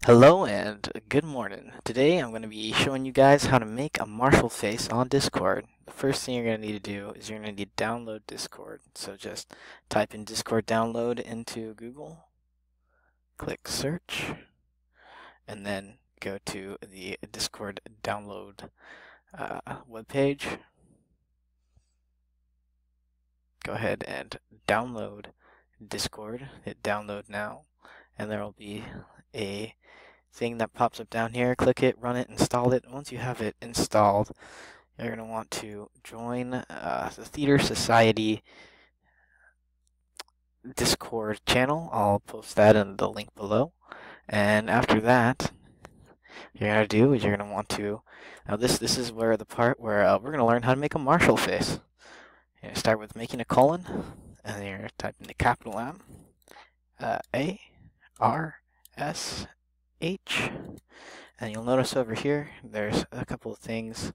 Hello and good morning. Today I'm going to be showing you guys how to make a Marshall face on Discord. The first thing you're going to need to do is you're going to need to download Discord. So just type in Discord download into Google, click search, and then go to the Discord download webpage. Go ahead and download Discord. Hit download now, and there will be a thing that pops up down here. Click it, run it, install it. Once you have it installed, you're going to want to join the Theater Society Discord channel. I'll post that in the link below. And after that, you're going to do is you're going to want to, now this is where the part where we're going to learn how to make a Marshall face. You're going to start with making a colon, and then you're going to type in the capital M, A, R, S, H, and you'll notice over here there's a couple of things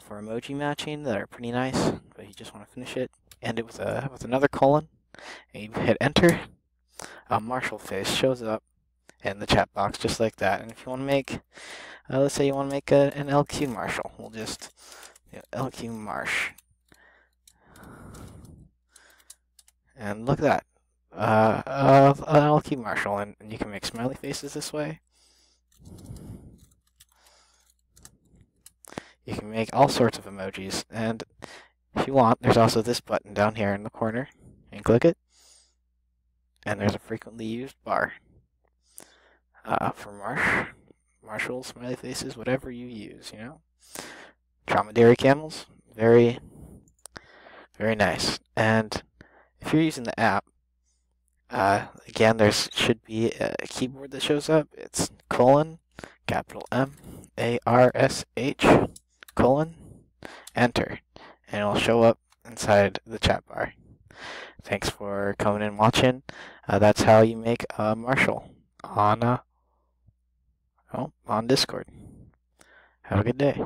for emoji matching that are pretty nice, but you just want to finish it, end it with another colon, and you hit enter. A Marshall face shows up in the chat box just like that. And if you want to make, let's say you want to make an LQ Marshall, we'll just LQ Marsh, and look at that. An LQ Marshall, and you can make smiley faces this way. You can make all sorts of emojis, and if you want, there's also this button down here in the corner. You can click it, and there's a frequently used bar for Marshall, smiley faces, whatever you use, you know. Dromedary camels, very, very nice. And if you're using the app, again, there should be a keyboard that shows up. It's colon, capital M, A, R, S, H, colon, enter, and it'll show up inside the chat bar. Thanks for coming and watching. That's how you make a Marshall on Discord. Have a good day.